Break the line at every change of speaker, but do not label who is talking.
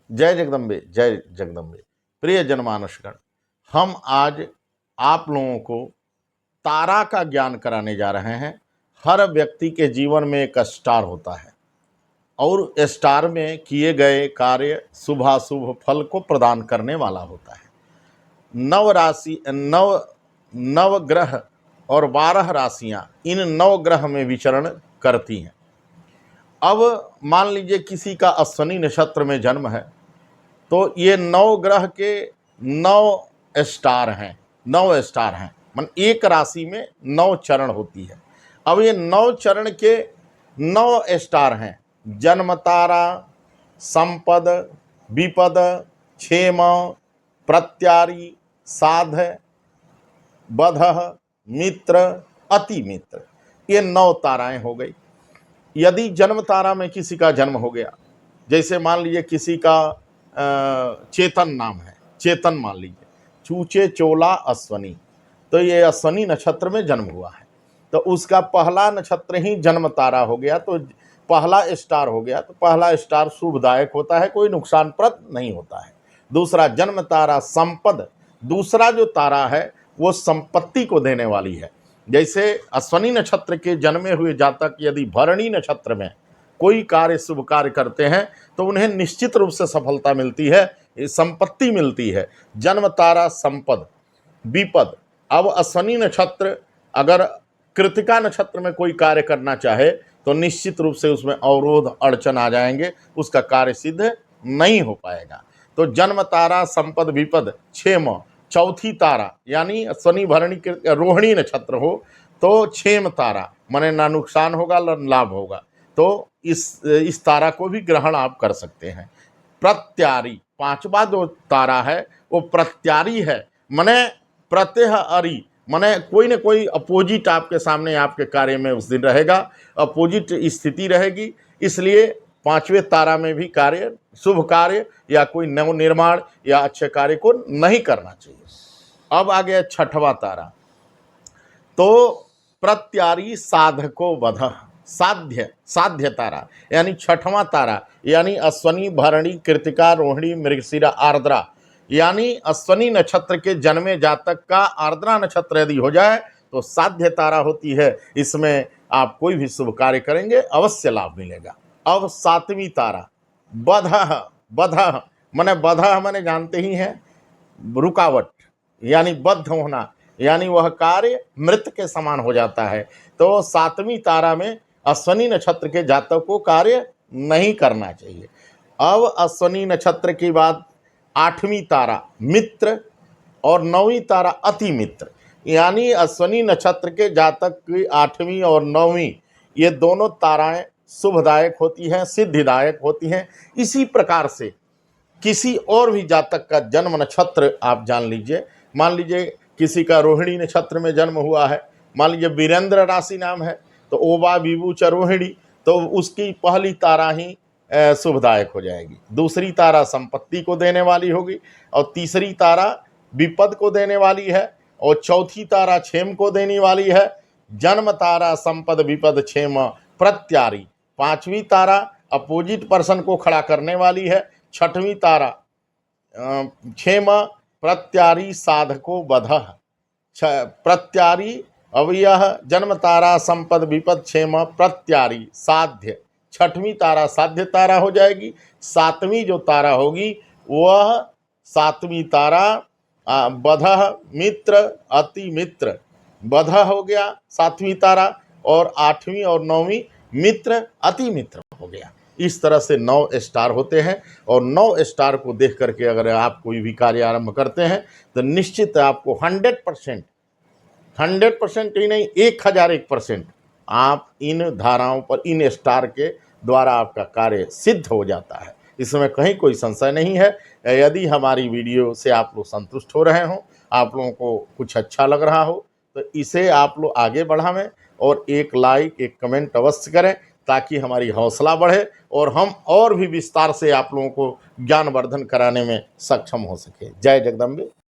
जय जगदम्बे, जय जगदम्बे। प्रिय जनमानसगण, हम आज आप लोगों को तारा का ज्ञान कराने जा रहे हैं। हर व्यक्ति के जीवन में एक स्टार होता है और स्टार में किए गए कार्य शुभाशुभ फल को प्रदान करने वाला होता है। नव ग्रह और 12 राशियां इन 9 ग्रह में विचरण करती हैं। अब मान लीजिए किसी का अश्विनी नक्षत्र में जन्म है तो ये 9 ग्रह के 9 स्टार हैं। 9 स्टार हैं, मन एक राशि में 9 चरण होती है। अब ये 9 चरण के 9 स्टार हैं: जन्म तारा, संपद, विपद, क्षेम, प्रत्यारी, साध, बध, मित्र, अति मित्र। ये 9 ताराएं हो गई। यदि जन्म तारा में किसी का जन्म हो गया, जैसे मान लीजिए किसी का चेतन नाम है, चेतन मान लीजिए, चूचे चोला अश्वनी, तो ये अश्वनी नक्षत्र में जन्म हुआ है, तो उसका पहला नक्षत्र ही जन्म तारा हो गया, तो पहला स्टार हो गया। तो पहला स्टार शुभदायक होता है, कोई नुकसानप्रद नहीं होता है। दूसरा जन्म तारा संपद, दूसरा जो तारा है वो संपत्ति को देने वाली है। जैसे अश्वनी नक्षत्र के जन्मे हुए जातक यदि भरणी नक्षत्र में कोई कार्य शुभ कार्य करते हैं तो उन्हें निश्चित रूप से सफलता मिलती है, संपत्ति मिलती है। जन्म तारा संपद, विपद। अब अश्वनी नक्षत्र अगर कृतिका नक्षत्र में कोई कार्य करना चाहे तो निश्चित रूप से उसमें अवरोध अड़चन आ जाएंगे, उसका कार्य सिद्ध नहीं हो पाएगा। तो जन्म तारा संपद विपद क्षेम, चौथी तारा यानी अश्वनी भरणी रोहिणी नक्षत्र हो तो क्षेम तारा, माने ना नुकसान होगा ना लाभ होगा, तो इस तारा को भी ग्रहण आप कर सकते हैं। प्रत्यारी, पांचवा जो तारा है वो प्रत्यारी है, माने प्रत्यह अरि, माने कोई न कोई अपोजिट आपके सामने आपके कार्य में उस दिन रहेगा, अपोजिट स्थिति रहेगी। इसलिए 5वें तारा में भी कार्य, शुभ कार्य या कोई नव निर्माण या अच्छे कार्य को नहीं करना चाहिए। अब आ गया 6वां तारा, तो प्रत्यारी साधको वध, साध्य तारा यानी 6वां तारा यानी अश्वनी भरणी कृतिका रोहिणी मृगशिरा आर्द्रा, यानी अश्वनी नक्षत्र के जन्मे जातक का आर्द्रा नक्षत्र यदि हो जाए तो साध्य तारा होती है। इसमें आप कोई भी शुभ कार्य करेंगे अवश्य लाभ मिलेगा। अब 7वीं तारा बध, बध माने बध माने जानते ही हैं रुकावट, यानी बद्ध होना, यानी वह कार्य मृत के समान हो जाता है। तो 7वीं तारा में अश्वनी नक्षत्र के जातक को कार्य नहीं करना चाहिए। अब अश्वनी नक्षत्र के बाद 8वीं तारा मित्र और 9वीं तारा अति मित्र, यानी अश्वनी नक्षत्र के जातक की 8वीं और 9वीं ये दोनों ताराएं शुभदायक होती हैं, सिद्धिदायक होती हैं। इसी प्रकार से किसी और भी जातक का जन्म नक्षत्र आप जान लीजिए, मान लीजिए किसी का रोहिणी नक्षत्र में जन्म हुआ है, मान लीजिए वीरेंद्र राशि नाम है, तो ओबा विभु च रोहिणी, तो उसकी पहली तारा ही शुभदायक हो जाएगी, दूसरी तारा संपत्ति को देने वाली होगी और तीसरी तारा विपद को देने वाली है और चौथी तारा क्षेम को देने वाली है। जन्म तारा संपद विपद क्षेम प्रत्यारी, 5वीं तारा अपोजिट पर्सन को खड़ा करने वाली है। 6वीं तारा क्षेम प्रत्यारी साधको वध, प्रत्यारी। अब यह जन्म तारा संपद विपद क्षेम प्रत्यारी साध्य, 6वीं तारा साध्य तारा हो जाएगी। 7वीं जो तारा होगी वह 7वीं तारा बध मित्र अति मित्र, बध हो गया 7वीं तारा, और 8वीं और 9वीं मित्र अति मित्र हो गया। इस तरह से 9 स्टार होते हैं और 9 स्टार को देख करके अगर आप कोई भी कार्य आरंभ करते हैं तो निश्चित आपको 100% ही नहीं 1001% आप इन धाराओं पर, इन स्टार के द्वारा आपका कार्य सिद्ध हो जाता है। इसमें कहीं कोई संशय नहीं है। यदि हमारी वीडियो से आप लोग संतुष्ट हो रहे हों, आप लोगों को कुछ अच्छा लग रहा हो, तो इसे आप लोग आगे बढ़ावें और एक लाइक एक कमेंट अवश्य करें ताकि हमारी हौसला बढ़े और हम और भी विस्तार से आप लोगों को ज्ञानवर्धन कराने में सक्षम हो सके। जय जगदम्बे।